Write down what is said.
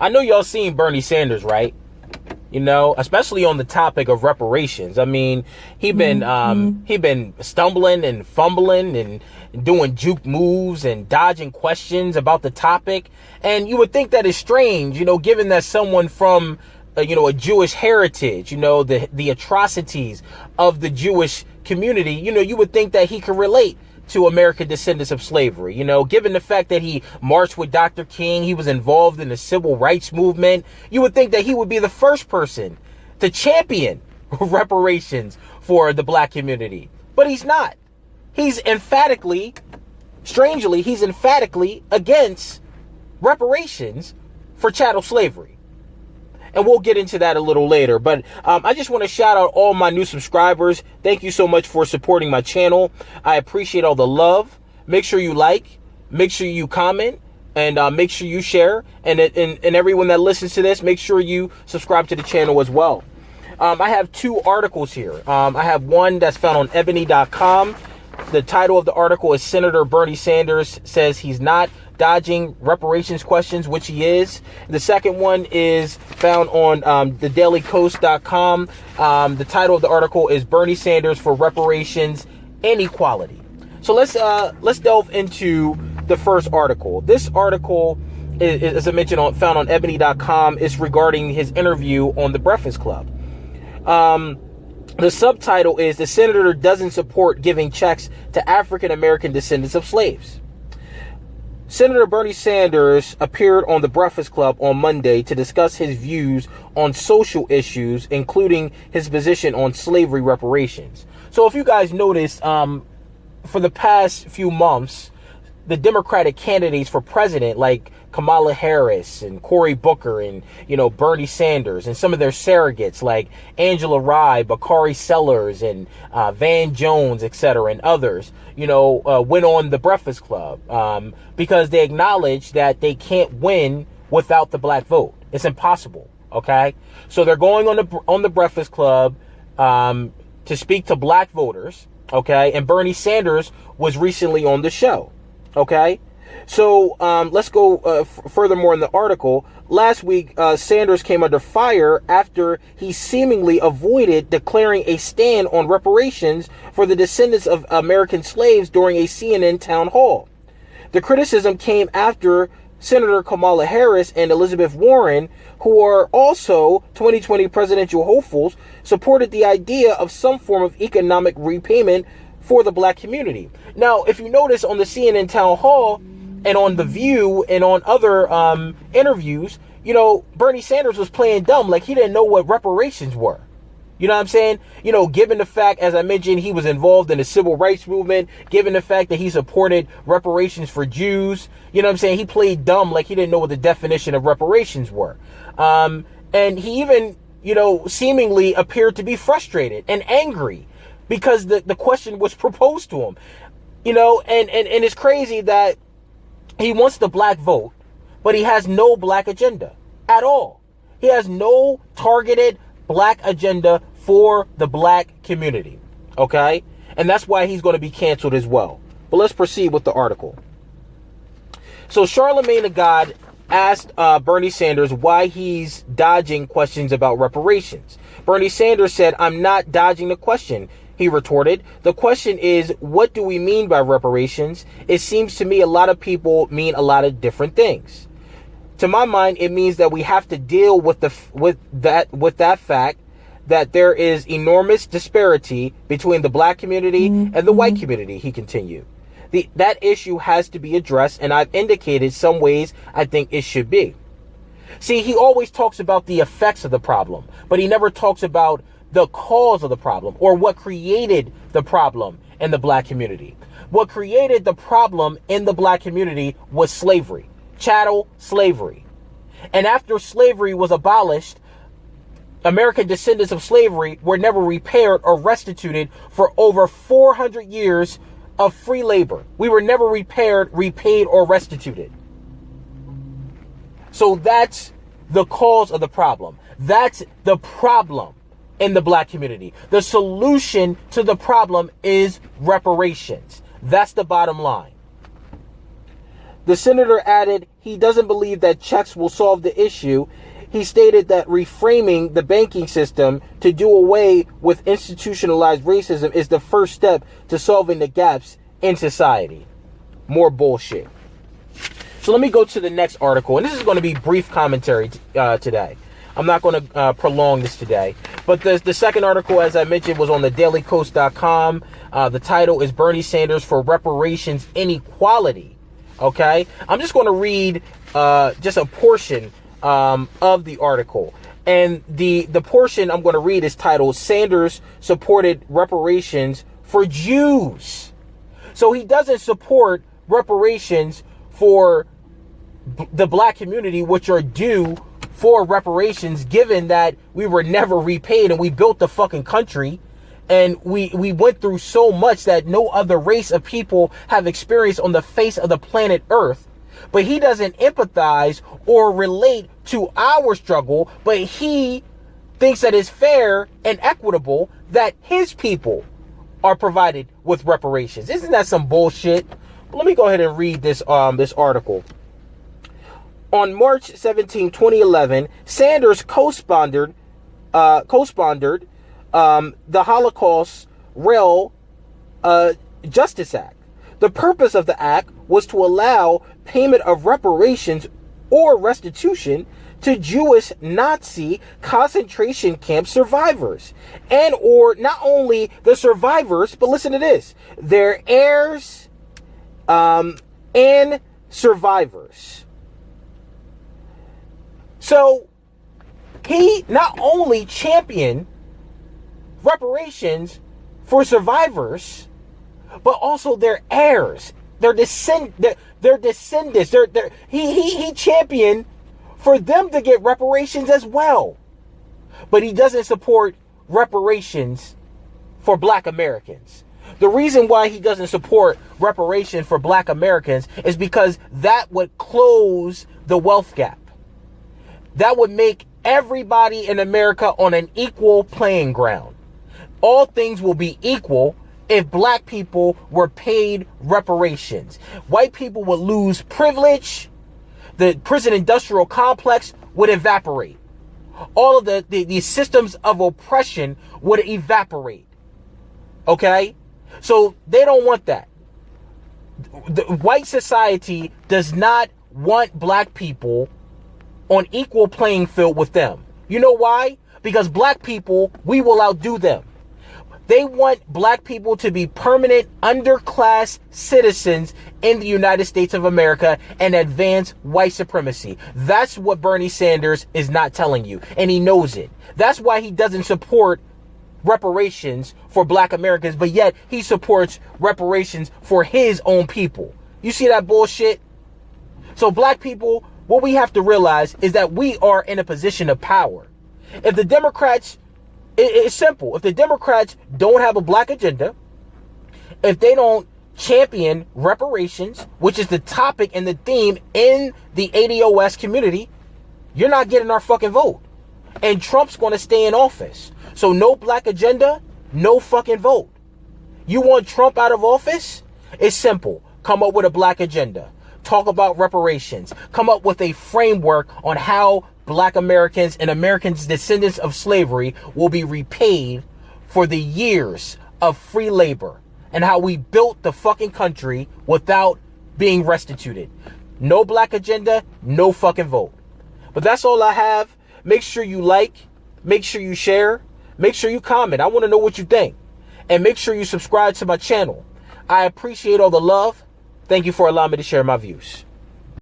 I know y'all seen Bernie Sanders, right? You know, especially on the topic of reparations. I mean, he been stumbling and fumbling and doing juke moves and dodging questions about the topic. And you would think that is strange, you know, given that someone from, you know, a Jewish heritage, you know, the atrocities of the Jewish community, you know, you would think that he could relate to American descendants of slavery. You know, given the fact that he marched with Dr. King, he was involved in the civil rights movement, you would think that he would be the first person to champion reparations for the black community. But he's not. He's emphatically, strangely, he's emphatically against reparations for chattel slavery. And we'll get into that a little later. But I just want to shout out all my new subscribers. Thank you so much for supporting my channel. I appreciate all the love. Make sure you like, make sure you comment, and make sure you share. And everyone that listens to this, make sure you subscribe to the channel as well. I have two articles here. I have one that's found on ebony.com. The title of the article is Senator Bernie Sanders Says He's Not Dodging Reparations Questions, which he is. The second one is found on thedailycoast.com. The title of the article is Bernie Sanders for Reparations and Equality. So let's delve into the first article. This article is, as I mentioned, found on ebony.com. It's regarding his interview on The Breakfast Club. The subtitle is The Senator Doesn't Support Giving Checks to African American Descendants of Slaves. Senator Bernie Sanders appeared on The Breakfast Club on Monday to discuss his views on social issues, including his position on slavery reparations. So if you guys noticed, for the past few months, the Democratic candidates for president, like Kamala Harris and Cory Booker and, you know, Bernie Sanders, and some of their surrogates like Angela Rye, Bakari Sellers, and Van Jones, etc., and others, you know, went on The Breakfast Club because they acknowledge that they can't win without the black vote. It's impossible. Okay, so they're going on the Breakfast Club to speak to black voters. Okay, and Bernie Sanders was recently on the show. Okay, so let's go furthermore in the article. Last week, Sanders came under fire after he seemingly avoided declaring a stand on reparations for the descendants of American slaves during a CNN town hall. The criticism came after Senator Kamala Harris and Elizabeth Warren, who are also 2020 presidential hopefuls, supported the idea of some form of economic repayment for the black community. Now, if you notice on the CNN town hall and on The View and on other interviews, you know, Bernie Sanders was playing dumb, like he didn't know what reparations were. You know what I'm saying? You know, given the fact, as I mentioned, he was involved in the civil rights movement, given the fact that he supported reparations for Jews, you know what I'm saying? He played dumb, like he didn't know what the definition of reparations were. And he even, you know, seemingly appeared to be frustrated and angry because the question was proposed to him. You know, and it's crazy that he wants the black vote, but he has no black agenda at all. He has no targeted black agenda for the black community. Okay? And that's why he's going to be canceled as well. But let's proceed with the article. So Charlemagne the God asked Bernie Sanders why he's dodging questions about reparations. Bernie Sanders said, "I'm not dodging the question," he retorted. "The question is, what do we mean by reparations? It seems to me a lot of people mean a lot of different things. To my mind, it means that we have to deal with that fact that there is enormous disparity between the black community and the white community," he continued. That issue has to be addressed, and I've indicated some ways I think it should be. See, he always talks about the effects of the problem, but he never talks about the cause of the problem or what created the problem in the black community. What created the problem in the black community was slavery, chattel slavery. And after slavery was abolished, American descendants of slavery were never repaired or restituted for over 400 years of free labor. We were never repaired, repaid, or restituted. So that's the cause of the problem. That's the problem in the black community. The solution to the problem is reparations. That's the bottom line. The senator added he doesn't believe that checks will solve the issue. He stated that reframing the banking system to do away with institutionalized racism is the first step to solving the gaps in society. More bullshit. So let me go to the next article, and this is going to be brief commentary today. I'm not going to prolong this today. But the second article, as I mentioned, was on the dailycoast.com. The title is Bernie Sanders for Reparations Inequality. Okay? I'm just going to read just a portion of the article. And the portion I'm going to read is titled Sanders Supported Reparations for Jews. So he doesn't support reparations for the black community, which are due for reparations, given that we were never repaid and we built the fucking country and we went through so much that no other race of people have experienced on the face of the planet Earth. But he doesn't empathize or relate to our struggle, but he thinks that it's fair and equitable that his people are provided with reparations. Isn't that some bullshit? Let me go ahead and read this article. On March 17, 2011, Sanders co-sponsored the Holocaust Rail Justice Act. The purpose of the act was to allow payment of reparations or restitution to Jewish Nazi concentration camp survivors, and or not only the survivors, but listen to this, their heirs and survivors. So he not only championed reparations for survivors, but also their heirs, their descendants. He championed for them to get reparations as well. But he doesn't support reparations for black Americans. The reason why he doesn't support reparation for black Americans is because that would close the wealth gap. That would make everybody in America on an equal playing ground. All things will be equal if black people were paid reparations. White people would lose privilege. The prison industrial complex would evaporate. All of the systems of oppression would evaporate. Okay? So they don't want that. The white society does not want black people on equal playing field with them. You know why? Because black people, we will outdo them. They want black people to be permanent underclass citizens in the United States of America and advance white supremacy. That's what Bernie Sanders is not telling you, and he knows it. That's why he doesn't support reparations for black Americans, but yet he supports reparations for his own people. You see that bullshit? So black people, what we have to realize is that we are in a position of power. If the Democrats, it's simple. If the Democrats don't have a black agenda, if they don't champion reparations, which is the topic and the theme in the ADOS community, you're not getting our fucking vote. And Trump's going to stay in office. So no black agenda, no fucking vote. You want Trump out of office? It's simple. Come up with a black agenda. Talk about reparations. Come up with a framework on how black Americans and Americans descendants of slavery will be repaid for the years of free labor and how we built the fucking country without being restituted. No black agenda, no fucking vote. But that's all I have. Make sure you like, make sure you share, make sure you comment. I want to know what you think. And make sure you subscribe to my channel. I appreciate all the love. Thank you for allowing me to share my views.